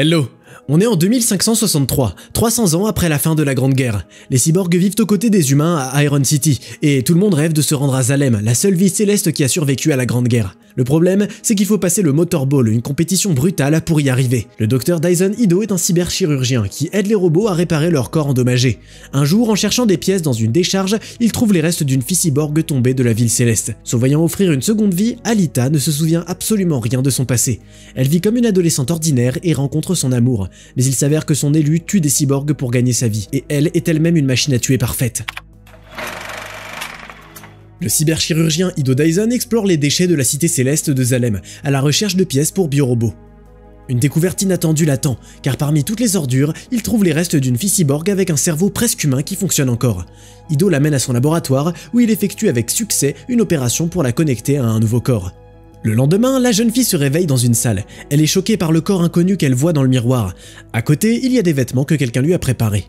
Hello, on est en 2563, 300 ans après la fin de la Grande Guerre. Les cyborgs vivent aux côtés des humains à Iron City, et tout le monde rêve de se rendre à Zalem, la seule ville céleste qui a survécu à la Grande Guerre. Le problème, c'est qu'il faut passer le Motor Ball, une compétition brutale pour y arriver. Le docteur Dyson Ido est un cyberchirurgien qui aide les robots à réparer leur corps endommagé. Un jour, en cherchant des pièces dans une décharge, il trouve les restes d'une fille cyborg tombée de la ville céleste. Se voyant offrir une seconde vie, Alita ne se souvient absolument rien de son passé. Elle vit comme une adolescente ordinaire et rencontre son amour. Mais il s'avère que son élu tue des cyborgs pour gagner sa vie, et elle est elle-même une machine à tuer parfaite. Le cyberchirurgien Ido Dyson explore les déchets de la cité céleste de Zalem, à la recherche de pièces pour biorobots. Une découverte inattendue l'attend, car parmi toutes les ordures, il trouve les restes d'une fille cyborg avec un cerveau presque humain qui fonctionne encore. Ido l'amène à son laboratoire, où il effectue avec succès une opération pour la connecter à un nouveau corps. Le lendemain, la jeune fille se réveille dans une salle. Elle est choquée par le corps inconnu qu'elle voit dans le miroir. À côté, il y a des vêtements que quelqu'un lui a préparés.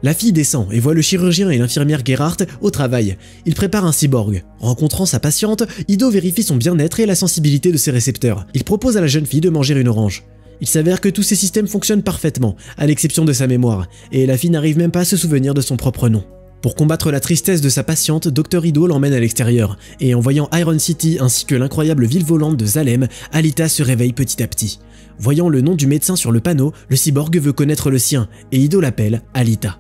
La fille descend et voit le chirurgien et l'infirmière Gerhardt au travail. Il prépare un cyborg. Rencontrant sa patiente, Ido vérifie son bien-être et la sensibilité de ses récepteurs. Il propose à la jeune fille de manger une orange. Il s'avère que tous ces systèmes fonctionnent parfaitement, à l'exception de sa mémoire, et la fille n'arrive même pas à se souvenir de son propre nom. Pour combattre la tristesse de sa patiente, Dr Ido l'emmène à l'extérieur, et en voyant Iron City ainsi que l'incroyable ville volante de Zalem, Alita se réveille petit à petit. Voyant le nom du médecin sur le panneau, le cyborg veut connaître le sien, et Ido l'appelle Alita.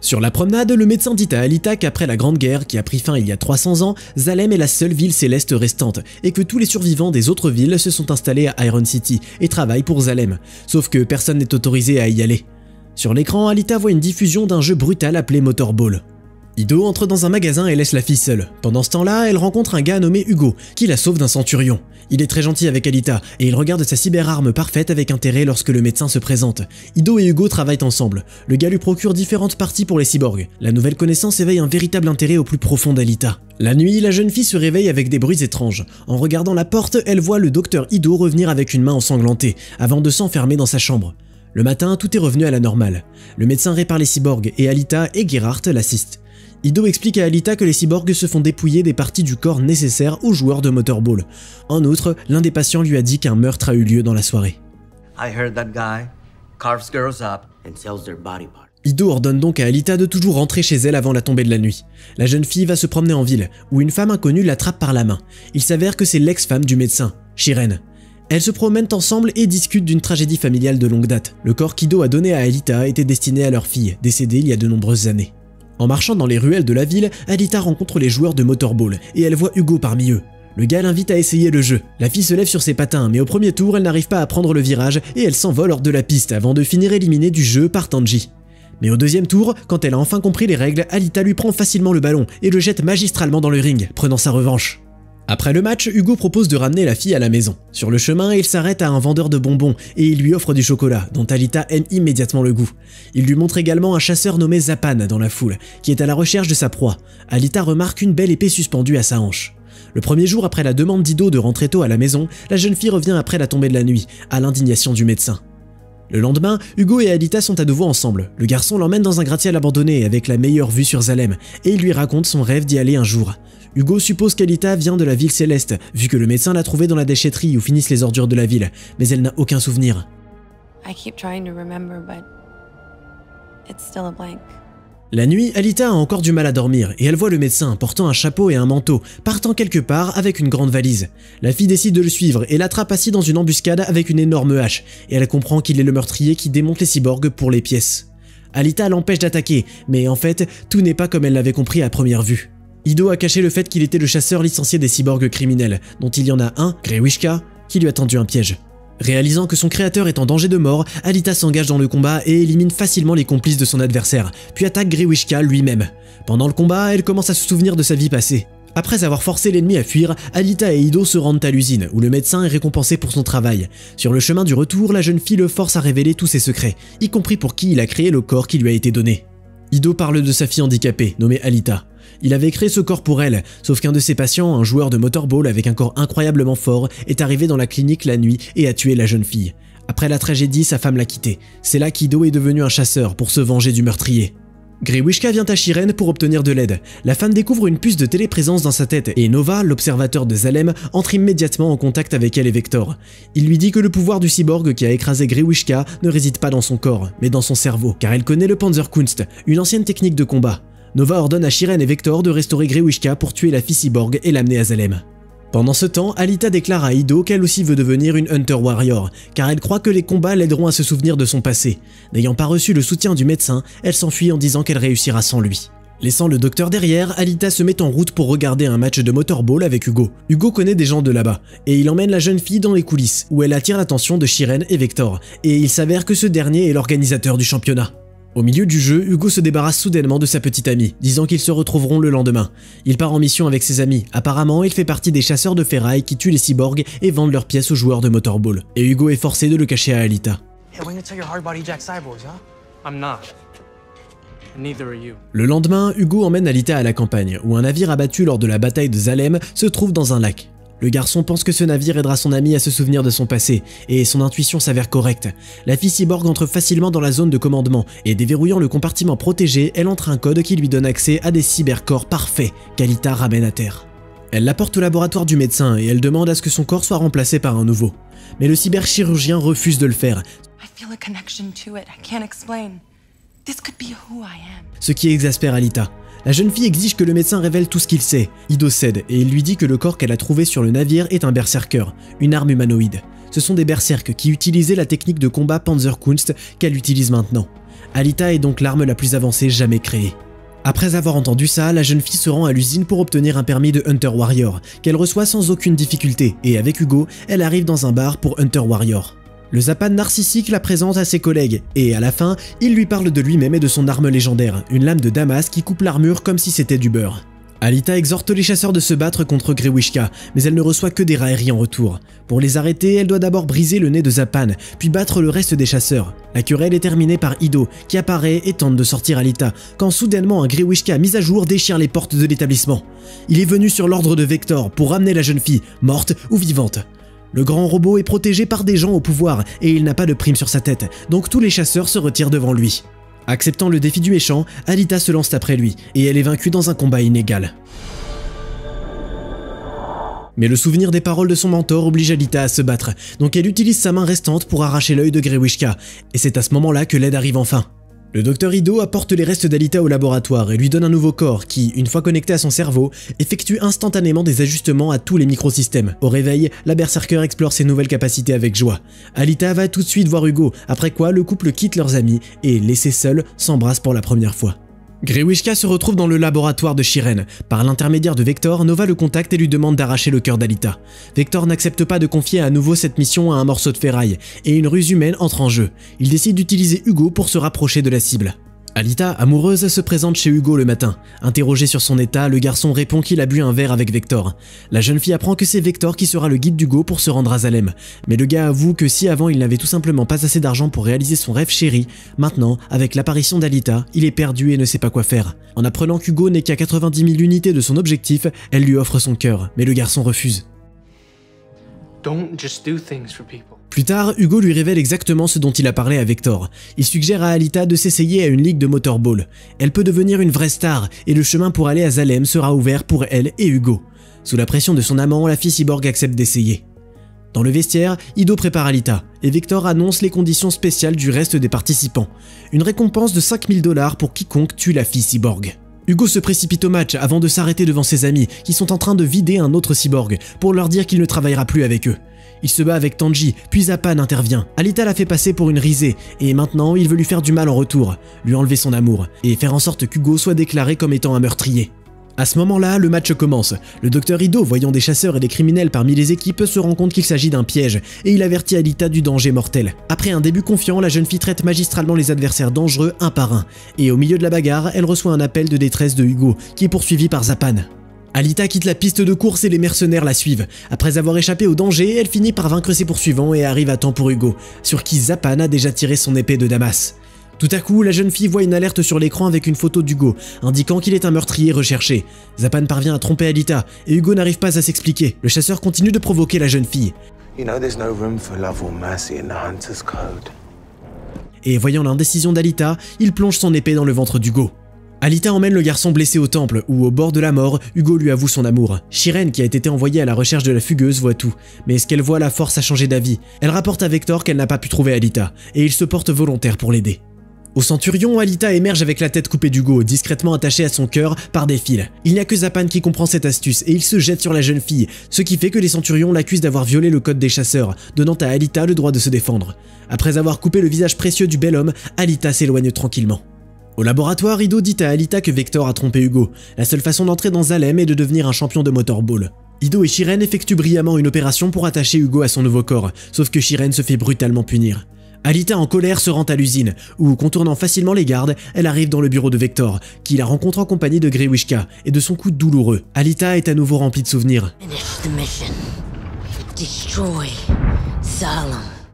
Sur la promenade, le médecin dit à Alita qu'après la Grande Guerre, qui a pris fin il y a 300 ans, Zalem est la seule ville céleste restante, et que tous les survivants des autres villes se sont installés à Iron City et travaillent pour Zalem, sauf que personne n'est autorisé à y aller. Sur l'écran, Alita voit une diffusion d'un jeu brutal appelé Motor Ball. Ido entre dans un magasin et laisse la fille seule. Pendant ce temps-là, elle rencontre un gars nommé Hugo, qui la sauve d'un centurion. Il est très gentil avec Alita, et il regarde sa cyberarme parfaite avec intérêt lorsque le médecin se présente. Ido et Hugo travaillent ensemble. Le gars lui procure différentes parties pour les cyborgs. La nouvelle connaissance éveille un véritable intérêt au plus profond d'Alita. La nuit, la jeune fille se réveille avec des bruits étranges. En regardant la porte, elle voit le docteur Ido revenir avec une main ensanglantée, avant de s'enfermer dans sa chambre. Le matin, tout est revenu à la normale. Le médecin répare les cyborgs, et Alita et Gerhardt l'assistent. Ido explique à Alita que les cyborgs se font dépouiller des parties du corps nécessaires aux joueurs de Motor Ball. En outre, l'un des patients lui a dit qu'un meurtre a eu lieu dans la soirée. Ido ordonne donc à Alita de toujours rentrer chez elle avant la tombée de la nuit. La jeune fille va se promener en ville, où une femme inconnue l'attrape par la main. Il s'avère que c'est l'ex-femme du médecin, Shiren. Elles se promènent ensemble et discutent d'une tragédie familiale de longue date. Le corps qu'Ido a donné à Alita était destiné à leur fille, décédée il y a de nombreuses années. En marchant dans les ruelles de la ville, Alita rencontre les joueurs de Motor Ball et elle voit Hugo parmi eux. Le gars l'invite à essayer le jeu. La fille se lève sur ses patins, mais au premier tour, elle n'arrive pas à prendre le virage et elle s'envole hors de la piste avant de finir éliminée du jeu par Tanji. Mais au deuxième tour, quand elle a enfin compris les règles, Alita lui prend facilement le ballon et le jette magistralement dans le ring, prenant sa revanche. Après le match, Hugo propose de ramener la fille à la maison. Sur le chemin, il s'arrête à un vendeur de bonbons et il lui offre du chocolat, dont Alita aime immédiatement le goût. Il lui montre également un chasseur nommé Zapan dans la foule, qui est à la recherche de sa proie. Alita remarque une belle épée suspendue à sa hanche. Le premier jour après la demande d'Ido de rentrer tôt à la maison, la jeune fille revient après la tombée de la nuit, à l'indignation du médecin. Le lendemain, Hugo et Alita sont à nouveau ensemble. Le garçon l'emmène dans un gratte-ciel abandonné avec la meilleure vue sur Zalem et il lui raconte son rêve d'y aller un jour. Hugo suppose qu'Alita vient de la ville céleste, vu que le médecin l'a trouvée dans la déchetterie où finissent les ordures de la ville, mais elle n'a aucun souvenir. La nuit, Alita a encore du mal à dormir et elle voit le médecin portant un chapeau et un manteau, partant quelque part avec une grande valise. La fille décide de le suivre et l'attrape assis dans une embuscade avec une énorme hache, et elle comprend qu'il est le meurtrier qui démonte les cyborgs pour les pièces. Alita l'empêche d'attaquer, mais en fait, tout n'est pas comme elle l'avait compris à première vue. Ido a caché le fait qu'il était le chasseur licencié des cyborgs criminels, dont il y en a un, Grewishka, qui lui a tendu un piège. Réalisant que son créateur est en danger de mort, Alita s'engage dans le combat et élimine facilement les complices de son adversaire, puis attaque Grewishka lui-même. Pendant le combat, elle commence à se souvenir de sa vie passée. Après avoir forcé l'ennemi à fuir, Alita et Ido se rendent à l'usine, où le médecin est récompensé pour son travail. Sur le chemin du retour, la jeune fille le force à révéler tous ses secrets, y compris pour qui il a créé le corps qui lui a été donné. Ido parle de sa fille handicapée, nommée Alita. Il avait créé ce corps pour elle, sauf qu'un de ses patients, un joueur de Motor Ball avec un corps incroyablement fort, est arrivé dans la clinique la nuit et a tué la jeune fille. Après la tragédie, sa femme l'a quitté. C'est là qu'Ido est devenu un chasseur pour se venger du meurtrier. Grewishka vient à Shiren pour obtenir de l'aide. La femme découvre une puce de téléprésence dans sa tête et Nova, l'observateur de Zalem, entre immédiatement en contact avec elle et Vector. Il lui dit que le pouvoir du cyborg qui a écrasé Grewishka ne réside pas dans son corps, mais dans son cerveau, car elle connaît le Panzerkunst, une ancienne technique de combat. Nova ordonne à Shiren et Vector de restaurer Grewishka pour tuer la fille cyborg et l'amener à Zalem. Pendant ce temps, Alita déclare à Ido qu'elle aussi veut devenir une Hunter Warrior, car elle croit que les combats l'aideront à se souvenir de son passé. N'ayant pas reçu le soutien du médecin, elle s'enfuit en disant qu'elle réussira sans lui. Laissant le docteur derrière, Alita se met en route pour regarder un match de motorball avec Hugo. Hugo connaît des gens de là-bas, et il emmène la jeune fille dans les coulisses, où elle attire l'attention de Shiren et Vector, et il s'avère que ce dernier est l'organisateur du championnat. Au milieu du jeu, Hugo se débarrasse soudainement de sa petite amie, disant qu'ils se retrouveront le lendemain. Il part en mission avec ses amis. Apparemment, il fait partie des chasseurs de ferraille qui tuent les cyborgs et vendent leurs pièces aux joueurs de motorball. Et Hugo est forcé de le cacher à Alita. Le lendemain, Hugo emmène Alita à la campagne, où un navire abattu lors de la bataille de Zalem se trouve dans un lac. Le garçon pense que ce navire aidera son ami à se souvenir de son passé, et son intuition s'avère correcte. La fille cyborg entre facilement dans la zone de commandement, et déverrouillant le compartiment protégé, elle entre un code qui lui donne accès à des cybercorps parfaits qu'Alita ramène à terre. Elle l'apporte au laboratoire du médecin, et elle demande à ce que son corps soit remplacé par un nouveau. Mais le cyberchirurgien refuse de le faire. Ce qui exaspère Alita. La jeune fille exige que le médecin révèle tout ce qu'il sait. Ido cède et il lui dit que le corps qu'elle a trouvé sur le navire est un berserker, une arme humanoïde. Ce sont des berserks qui utilisaient la technique de combat Panzerkunst qu'elle utilise maintenant. Alita est donc l'arme la plus avancée jamais créée. Après avoir entendu ça, la jeune fille se rend à l'usine pour obtenir un permis de Hunter Warrior, qu'elle reçoit sans aucune difficulté, et avec Hugo, elle arrive dans un bar pour Hunter Warrior. Le Zapan narcissique la présente à ses collègues, et à la fin, il lui parle de lui-même et de son arme légendaire, une lame de Damas qui coupe l'armure comme si c'était du beurre. Alita exhorte les chasseurs de se battre contre Grewishka, mais elle ne reçoit que des railleries en retour. Pour les arrêter, elle doit d'abord briser le nez de Zapan, puis battre le reste des chasseurs. La querelle est terminée par Ido, qui apparaît et tente de sortir Alita, quand soudainement un Grewishka mis à jour déchire les portes de l'établissement. Il est venu sur l'ordre de Vector pour ramener la jeune fille, morte ou vivante. Le grand robot est protégé par des gens au pouvoir et il n'a pas de prime sur sa tête, donc tous les chasseurs se retirent devant lui. Acceptant le défi du méchant, Alita se lance après lui et elle est vaincue dans un combat inégal. Mais le souvenir des paroles de son mentor oblige Alita à se battre, donc elle utilise sa main restante pour arracher l'œil de Grewishka, et c'est à ce moment-là que l'aide arrive enfin. Le docteur Ido apporte les restes d'Alita au laboratoire et lui donne un nouveau corps qui, une fois connecté à son cerveau, effectue instantanément des ajustements à tous les microsystèmes. Au réveil, la Berserker explore ses nouvelles capacités avec joie. Alita va tout de suite voir Hugo, après quoi le couple quitte leurs amis et, laissés seuls, s'embrassent pour la première fois. Grewishka se retrouve dans le laboratoire de Shiren. Par l'intermédiaire de Vector, Nova le contacte et lui demande d'arracher le cœur d'Alita. Vector n'accepte pas de confier à nouveau cette mission à un morceau de ferraille, et une ruse humaine entre en jeu. Il décide d'utiliser Hugo pour se rapprocher de la cible. Alita, amoureuse, se présente chez Hugo le matin. Interrogé sur son état, le garçon répond qu'il a bu un verre avec Vector. La jeune fille apprend que c'est Vector qui sera le guide d'Hugo pour se rendre à Zalem. Mais le gars avoue que si avant il n'avait tout simplement pas assez d'argent pour réaliser son rêve chéri, maintenant, avec l'apparition d'Alita, il est perdu et ne sait pas quoi faire. En apprenant qu'Hugo n'est qu'à 90 000 unités de son objectif, elle lui offre son cœur, mais le garçon refuse. Don't just do things for people. Plus tard, Hugo lui révèle exactement ce dont il a parlé à Vector. Il suggère à Alita de s'essayer à une ligue de motorball. Elle peut devenir une vraie star, et le chemin pour aller à Zalem sera ouvert pour elle et Hugo. Sous la pression de son amant, la fille cyborg accepte d'essayer. Dans le vestiaire, Ido prépare Alita, et Vector annonce les conditions spéciales du reste des participants. Une récompense de 5 000 $ pour quiconque tue la fille cyborg. Hugo se précipite au match avant de s'arrêter devant ses amis, qui sont en train de vider un autre cyborg, pour leur dire qu'il ne travaillera plus avec eux. Il se bat avec Tanji, puis Zapan intervient. Alita l'a fait passer pour une risée, et maintenant il veut lui faire du mal en retour, lui enlever son amour, et faire en sorte qu'Hugo soit déclaré comme étant un meurtrier. À ce moment-là, le match commence. Le docteur Ido, voyant des chasseurs et des criminels parmi les équipes, se rend compte qu'il s'agit d'un piège, et il avertit Alita du danger mortel. Après un début confiant, la jeune fille traite magistralement les adversaires dangereux un par un, et au milieu de la bagarre, elle reçoit un appel de détresse de Hugo, qui est poursuivi par Zapan. Alita quitte la piste de course et les mercenaires la suivent. Après avoir échappé au danger, elle finit par vaincre ses poursuivants et arrive à temps pour Hugo, sur qui Zapan a déjà tiré son épée de Damas. Tout à coup, la jeune fille voit une alerte sur l'écran avec une photo d'Hugo, indiquant qu'il est un meurtrier recherché. Zapan parvient à tromper Alita, et Hugo n'arrive pas à s'expliquer. Le chasseur continue de provoquer la jeune fille. Et voyant l'indécision d'Alita, il plonge son épée dans le ventre d'Hugo. Alita emmène le garçon blessé au temple, où au bord de la mort, Hugo lui avoue son amour. Shiren, qui a été envoyée à la recherche de la fugueuse, voit tout, mais ce qu'elle voit la force à changer d'avis. Elle rapporte à Vector qu'elle n'a pas pu trouver Alita, et il se porte volontaire pour l'aider. Au Centurion, Alita émerge avec la tête coupée d'Hugo, discrètement attachée à son cœur par des fils. Il n'y a que Zapan qui comprend cette astuce, et il se jette sur la jeune fille, ce qui fait que les Centurions l'accusent d'avoir violé le code des chasseurs, donnant à Alita le droit de se défendre. Après avoir coupé le visage précieux du bel homme, Alita s'éloigne tranquillement. Au laboratoire, Ido dit à Alita que Vector a trompé Hugo. La seule façon d'entrer dans Zalem est de devenir un champion de motorball. Ido et Shiren effectuent brillamment une opération pour attacher Hugo à son nouveau corps, sauf que Shiren se fait brutalement punir. Alita en colère se rend à l'usine, où, contournant facilement les gardes, elle arrive dans le bureau de Vector, qui la rencontre en compagnie de Grewishka et de son coup douloureux. Alita est à nouveau remplie de souvenirs.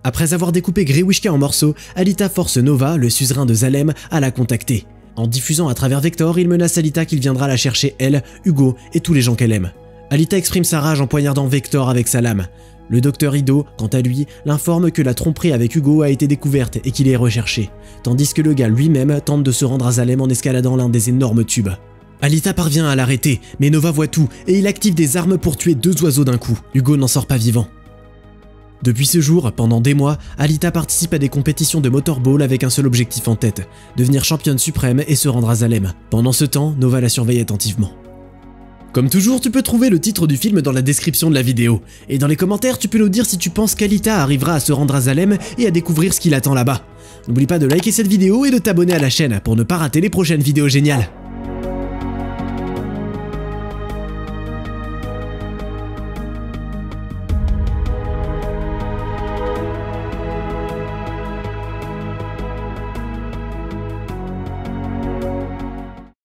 Après avoir découpé Grewishka en morceaux, Alita force Nova, le suzerain de Zalem, à la contacter. En diffusant à travers Vector, il menace Alita qu'il viendra la chercher elle, Hugo et tous les gens qu'elle aime. Alita exprime sa rage en poignardant Vector avec sa lame. Le docteur Ido, quant à lui, l'informe que la tromperie avec Hugo a été découverte et qu'il est recherché, tandis que le gars lui-même tente de se rendre à Zalem en escaladant l'un des énormes tubes. Alita parvient à l'arrêter, mais Nova voit tout et il active des armes pour tuer 2 oiseaux d'un coup. Hugo n'en sort pas vivant. Depuis ce jour, pendant des mois, Alita participe à des compétitions de motorball avec un seul objectif en tête, devenir championne suprême et se rendre à Zalem. Pendant ce temps, Nova la surveille attentivement. Comme toujours, tu peux trouver le titre du film dans la description de la vidéo. Et dans les commentaires, tu peux nous dire si tu penses qu'Alita arrivera à se rendre à Zalem et à découvrir ce qui l'attend là-bas. N'oublie pas de liker cette vidéo et de t'abonner à la chaîne pour ne pas rater les prochaines vidéos géniales.